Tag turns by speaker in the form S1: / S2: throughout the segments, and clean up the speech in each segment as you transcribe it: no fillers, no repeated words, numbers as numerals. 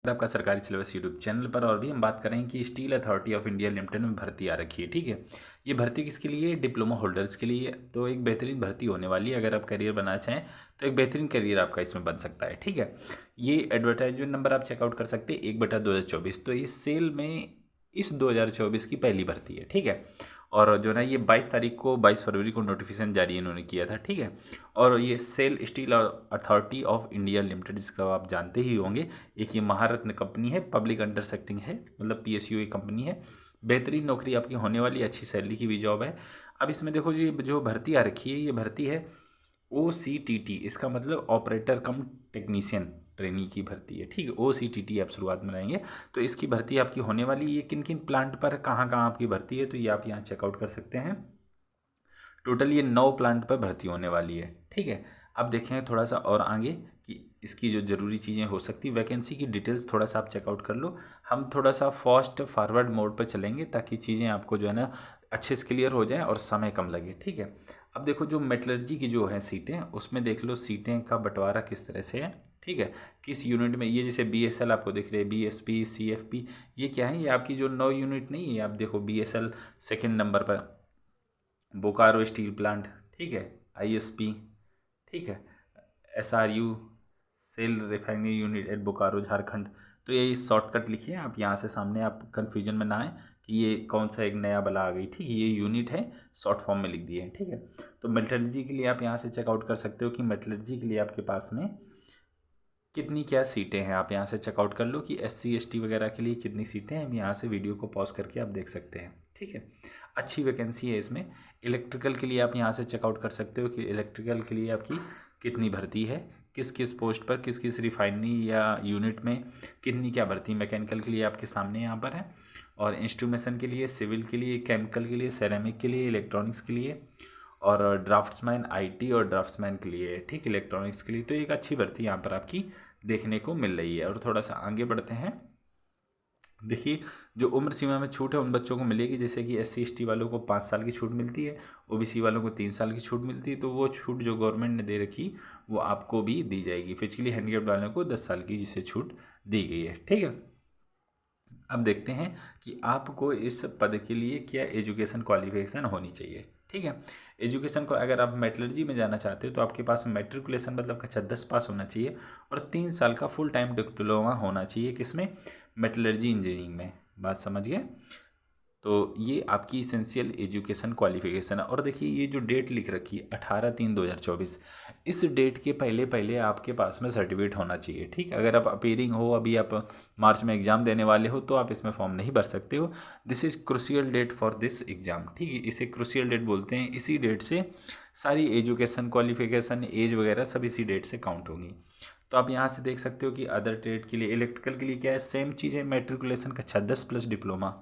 S1: आपका सरकारी syllabus YouTube channel पर। और भी हम बात करें कि steel Authority of India limited में भर्ती आ रखी है। ठीक है, ये भर्ती किसके लिए? डिप्लोमा होल्डर्स के लिए। तो एक बेहतरीन भर्ती होने वाली है। अगर आप करियर बनाना चाहें तो एक बेहतरीन करियर आपका इसमें बन सकता है। ठीक है, ये एडवर्टाइजमेंट नंबर आप चेकआउट कर सकते हैं 1/2024। तो इस सेल में इस 2024 की पहली भर्ती है। ठीक है, और जो ना ये 22 फरवरी को नोटिफिकेशन जारी इन्होंने किया था। ठीक है, और ये SAIL Steel Authority of India Limited, जिसका आप जानते ही होंगे, एक ये महारत्न कंपनी है, पब्लिक अंडर सेक्टिंग है, मतलब PSU एक कंपनी है। बेहतरीन नौकरी आपकी होने वाली, अच्छी सैलरी की भी जॉब है। अब इसमें देखो जी, जो भर्ती आ रखी है, ये भर्ती है OCTT, इसका मतलब ऑपरेटर कम टेक्नीशियन ट्रेनी की भर्ती है। ठीक है, OCTT आप शुरुआत में रहेंगे। तो इसकी भर्ती आपकी होने वाली, ये किन किन प्लांट पर कहाँ कहाँ आपकी भर्ती है, तो ये आप यहाँ चेकआउट कर सकते हैं। टोटल ये 9 प्लांट पर भर्ती होने वाली है। ठीक है, अब देखें थोड़ा सा और आगे कि इसकी जो ज़रूरी चीज़ें हो सकती, वैकेंसी की डिटेल्स थोड़ा सा आप चेकआउट कर लो। हम थोड़ा सा फास्ट फॉरवर्ड मोड पर चलेंगे ताकि चीज़ें आपको जो है ना अच्छे से क्लियर हो जाएं और समय कम लगे। ठीक है, अब देखो जो मेटलर्जी की जो है सीटें, उसमें देख लो सीटें का बंटवारा किस तरह से है। ठीक है, किस यूनिट में, ये जैसे BSL आपको दिख रहे हैं, BSP CFP, ये क्या है? ये आपकी जो 9 यूनिट नहीं है, आप देखो BSL सेकेंड नंबर पर, बोकारो स्टील प्लांट, ठीक है, ISP, ठीक है, SRU SAIL refinery unit at Bokaro Jharkhand. तो ये शॉर्टकट लिखिए आप यहाँ से, सामने आप कन्फ्यूजन में ना आए कि ये कौन सा एक नया बला आ गई। ठीक है, ये यूनिट है, शॉर्ट फॉर्म में लिख दिए हैं। ठीक है, तो मेटलर्जी के लिए आप यहाँ से चेकआउट कर सकते हो कि मेटलर्जी के लिए आपके पास में कितनी क्या सीटें हैं। आप यहाँ से चेकआउट कर लो कि SC ST वगैरह के लिए कितनी सीटें हैं। यहाँ से वीडियो को पॉज करके आप देख सकते हैं। ठीक है, अच्छी वैकेंसी है इसमें। इलेक्ट्रिकल के लिए आप यहाँ से चेकआउट कर सकते हो कि इलेक्ट्रिकल के लिए आपकी कितनी भर्ती है, किस किस पोस्ट पर, किस किस रिफाइनरी या यूनिट में कितनी क्या भर्ती। मैकेनिकल के लिए आपके सामने यहाँ पर है, और इंस्ट्रूमेशन के लिए, सिविल के लिए, केमिकल के लिए, सेरेमिक के लिए, इलेक्ट्रॉनिक्स के लिए, और ड्राफ्ट्समैन IT और ड्राफ्ट्समैन के लिए। ठीक, इलेक्ट्रॉनिक्स के लिए। तो एक अच्छी भर्ती यहाँ पर आपकी देखने को मिल रही है। और थोड़ा सा आगे बढ़ते हैं। देखिए, जो उम्र सीमा में छूट है उन बच्चों को मिलेगी, जैसे कि SC ST वालों को 5 साल की छूट मिलती है, OBC वालों को 3 साल की छूट मिलती है। तो वो छूट जो गवर्नमेंट ने दे रखी वो आपको भी दी जाएगी। फिजिकली हैंडिकैप्ड वालों को 10 साल की जिसे छूट दी गई है। ठीक है, अब देखते हैं कि आपको इस पद के लिए क्या एजुकेशन क्वालिफिकेशन होनी चाहिए। ठीक है, एजुकेशन को अगर आप मेटलर्जी में जाना चाहते हो तो आपके पास मैट्रिकुलेशन मतलब कक्षा 10 पास होना चाहिए, और 3 साल का फुल टाइम डिप्लोमा होना चाहिए। किसमें? मेटलर्जी इंजीनियरिंग में। बात समझ गए? तो ये आपकी इसेंशियल एजुकेशन क्वालिफिकेशन है। और देखिए, ये जो डेट लिख रखी है 18/3/2024, इस डेट के पहले पहले आपके पास में सर्टिफिकेट होना चाहिए। ठीक है, अगर आप अपीयरिंग हो, अभी आप मार्च में एग्ज़ाम देने वाले हो, तो आप इसमें फॉर्म नहीं भर सकते हो। This is crucial date for this exam. ठीक है, इसे क्रूशियल डेट बोलते हैं। इसी डेट से सारी एजुकेशन क्वालिफिकेशन, एज वगैरह सब इसी डेट से काउंट होंगी। तो आप यहाँ से देख सकते हो कि अदर ट्रेड के लिए, इलेक्ट्रिकल के लिए क्या है, सेम चीज़ है, मैट्रिकुलेशन कक्षा 10 प्लस डिप्लोमा।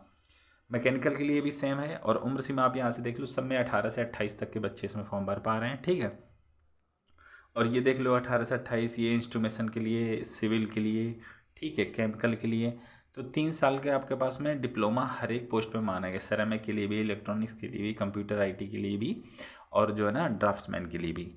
S1: मैकेनिकल के लिए भी सेम है। और उम्र सीमा आप यहाँ से देख लो, सब में 18 से 28 तक के बच्चे इसमें फॉर्म भर पा रहे हैं। ठीक है, और ये देख लो 18 से 28, ये इंस्ट्रूमेशन के लिए, सिविल के लिए, ठीक है, केमिकल के लिए। तो 3 साल के आपके पास में डिप्लोमा हर एक पोस्ट पे माना गया, सेरेमिक के लिए भी, इलेक्ट्रॉनिक्स के लिए भी, कंप्यूटर IT के लिए भी, और जो है ना ड्राफ्ट्समैन के लिए भी।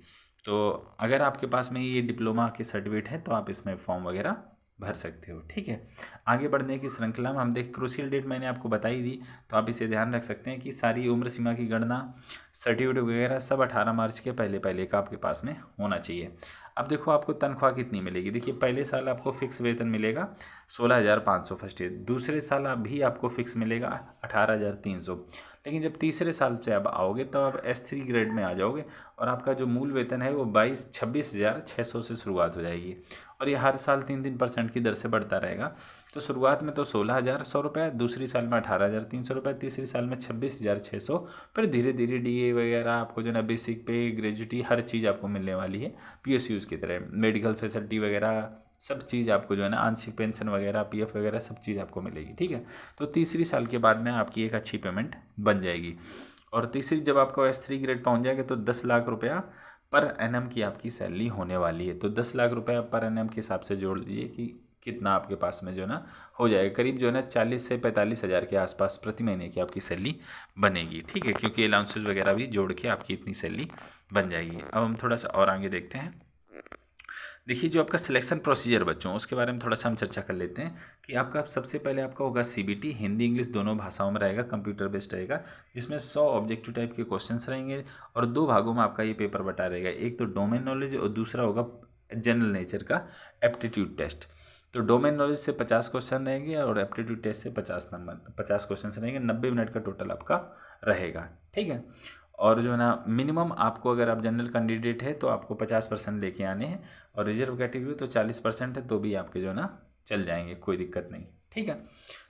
S1: तो अगर आपके पास में ये डिप्लोमा के सर्टिफिकेट है तो आप इसमें फॉर्म वगैरह भर सकते हो। ठीक है, आगे बढ़ने की श्रृंखला में हम देख, क्रूशियल डेट मैंने आपको बताई दी, तो आप इसे ध्यान रख सकते हैं कि सारी उम्र सीमा की गणना, सर्टिफिकेट वगैरह सब 18 मार्च के पहले पहले का आपके पास में होना चाहिए। अब देखो आपको तनख्वाह कितनी मिलेगी। देखिए, पहले साल आपको फिक्स वेतन मिलेगा 16,500 फर्स्ट ईयर, दूसरे साल भी आपको फिक्स मिलेगा 18,300। लेकिन जब तीसरे साल से आप आओगे तो आप S3 ग्रेड में आ जाओगे, और आपका जो मूल वेतन है वो 26,600 से शुरुआत हो जाएगी। और ये हर साल 3% की दर से बढ़ता रहेगा। तो शुरुआत में तो 16,100 रुपये, दूसरी साल में 18,300 रुपये, तीसरी साल में 26,600। फिर धीरे धीरे DA वगैरह आपको जो ना बेसिक पे, ग्रेजुटी, हर चीज़ आपको मिलने वाली है PSUs की तरह। मेडिकल फैसिलिटी वगैरह सब चीज़ आपको जो है ना, आंशिक पेंशन वगैरह, PF वगैरह सब चीज़ आपको मिलेगी। ठीक है, तो तीसरी साल के बाद में आपकी एक अच्छी पेमेंट बन जाएगी। और तीसरी जब आपका S3 ग्रेड पहुंच जाएगा तो 10 लाख रुपया पर एनम की आपकी सैलरी होने वाली है। तो 10 लाख रुपया पर एनम के हिसाब से जोड़ लीजिए कि कितना आपके पास में जो है ना हो जाएगा, करीब जो है ना 40 से 45 हज़ार के आसपास प्रति महीने की आपकी सैलरी बनेगी। ठीक है, क्योंकि अलाउंसेस वगैरह भी जोड़ के आपकी इतनी सैलरी बन जाएगी। अब हम थोड़ा सा और आगे देखते हैं। देखिए जो आपका सिलेक्शन प्रोसीजर बच्चों, उसके बारे में थोड़ा सा हम चर्चा कर लेते हैं कि आपका सबसे पहले आपका होगा सीबीटी, हिंदी इंग्लिश दोनों भाषाओं में रहेगा, कंप्यूटर बेस्ड रहेगा, जिसमें 100 ऑब्जेक्टिव टाइप के क्वेश्चंस रहेंगे और 2 भागों में आपका ये पेपर बटा रहेगा। एक तो डोमेन नॉलेज और दूसरा होगा जनरल नेचर का एप्टीट्यूड टेस्ट। तो डोमेन नॉलेज से 50 क्वेश्चन रहेंगे और एप्टीट्यूड टेस्ट से 50 क्वेश्चन रहेंगे। 90 मिनट का टोटल आपका रहेगा, ठीक है। और जो है ना मिनिमम आपको, अगर आप जनरल कैंडिडेट है तो आपको 50% लेके आने हैं, और रिजर्व कैटेगरी तो 40% है तो भी आपके जो है ना चल जाएंगे, कोई दिक्कत नहीं, ठीक है।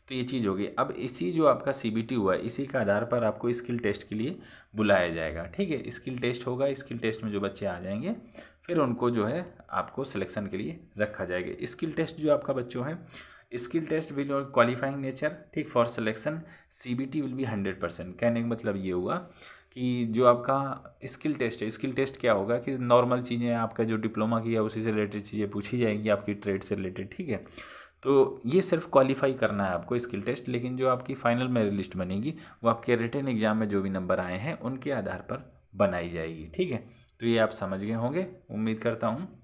S1: तो ये चीज़ होगी। अब इसी जो आपका सीबीटी हुआ है, इसी के आधार पर आपको स्किल टेस्ट के लिए बुलाया जाएगा, ठीक है। स्किल टेस्ट होगा, स्किल टेस्ट में जो बच्चे आ जाएंगे फिर उनको जो है आपको सिलेक्शन के लिए रखा जाएगा। स्किल टेस्ट जो आपका बच्चों है, skill test will qualifying nature, ठीक, for selection CBT will be 100%। कहने का मतलब ये हुआ कि जो आपका स्किल टेस्ट है, स्किल टेस्ट क्या होगा कि नॉर्मल चीज़ें आपका जो डिप्लोमा किया उसी से रिलेटेड चीज़ें पूछी जाएंगी, आपकी ट्रेड से रिलेटेड, ठीक है। तो ये सिर्फ क्वालिफाई करना है आपको स्किल टेस्ट, लेकिन जो आपकी फाइनल मेरिट लिस्ट बनेगी वो आपके रिटन एग्जाम में जो भी नंबर आए हैं उनके आधार पर बनाई जाएगी, ठीक है। तो ये आप समझ गए होंगे, उम्मीद करता हूँ।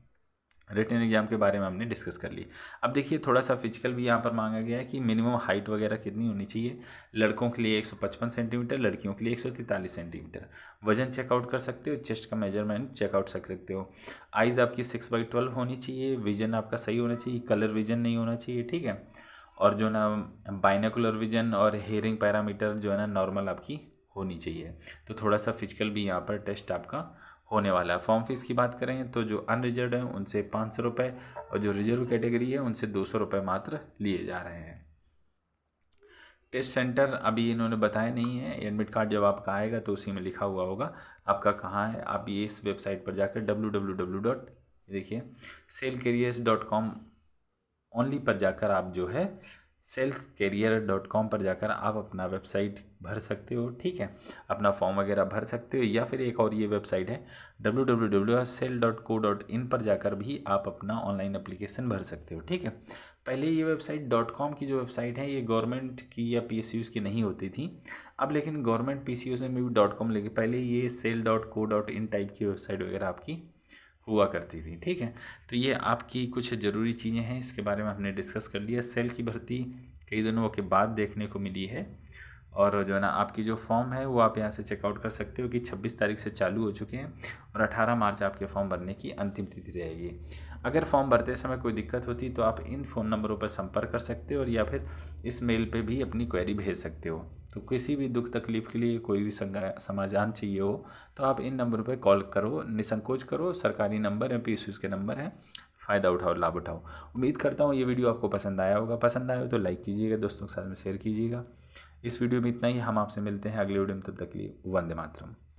S1: रिटन एग्जाम के बारे में हमने डिस्कस कर ली। अब देखिए थोड़ा सा फिजिकल भी यहाँ पर मांगा गया है कि मिनिमम हाइट वगैरह कितनी होनी चाहिए। लड़कों के लिए 155 सेंटीमीटर, लड़कियों के लिए 143 सेंटीमीटर। वजन चेकआउट कर सकते हो, चेस्ट का मेजरमेंट चेकआउट कर सकते हो। आइज़ आपकी 6/12 होनी चाहिए, विजन आपका सही होना चाहिए, कलर विजन नहीं होना चाहिए, ठीक है। और जो ना बाइनोकुलर विजन और हेयरिंग पैरामीटर जो है ना नॉर्मल आपकी होनी चाहिए। तो थोड़ा सा फिजिकल भी यहाँ पर टेस्ट आपका होने वाला है। फॉर्म फीस की बात करें तो जो अनरिजर्व है उनसे 500 रुपये और जो रिजर्व कैटेगरी है उनसे 200 रुपये मात्र लिए जा रहे हैं। टेस्ट सेंटर अभी इन्होंने बताया नहीं है, एडमिट कार्ड जब आपका आएगा तो उसी में लिखा हुआ होगा आपका कहाँ है। आप ये इस वेबसाइट पर जाकर www. देखिए selfcareers.com ओनली पर जाकर आप जो है selfcareer.com पर जाकर आप अपना वेबसाइट भर सकते हो, ठीक है। अपना फॉर्म वगैरह भर सकते हो, या फिर एक और ये वेबसाइट है www.cell.co.in पर जाकर भी आप अपना ऑनलाइन एप्लीकेशन भर सकते हो, ठीक है। पहले ये वेबसाइट .com की जो वेबसाइट है ये गवर्नमेंट की या PSUs की नहीं होती थी। अब लेकिन गवर्नमेंट PSUs में भी .com लेके पहले ये cell.co.in टाइप की वेबसाइट वगैरह आपकी हुआ करती थी, ठीक है। तो ये आपकी कुछ ज़रूरी चीज़ें हैं, इसके बारे में हमने डिस्कस कर लिया। सेल की भर्ती कई दिनों के बाद देखने को मिली है, और जो है ना आपकी जो फॉर्म है वो आप यहाँ से चेकआउट कर सकते हो कि 26 तारीख से चालू हो चुके हैं और 18 मार्च आपके फॉर्म भरने की अंतिम तिथि रहेगी। अगर फॉर्म भरते समय कोई दिक्कत होती तो आप इन फ़ोन नंबरों पर संपर्क कर सकते हो, और या फिर इस मेल पे भी अपनी क्वेरी भेज सकते हो। तो किसी भी दुख तकलीफ़ के लिए कोई भी समाधान चाहिए हो तो आप इन नंबर पर कॉल करो, निसंकोच करो। सरकारी नंबर है, PSUs के नंबर हैं, फ़ायदा उठाओ, लाभ उठाओ। उम्मीद करता हूँ ये वीडियो आपको पसंद आया होगा। पसंद आया हो तो लाइक कीजिएगा, दोस्तों के साथ में शेयर कीजिएगा। इस वीडियो में इतना ही, हम आपसे मिलते हैं अगले वीडियो में, तब तक के लिए वंदे मातरम।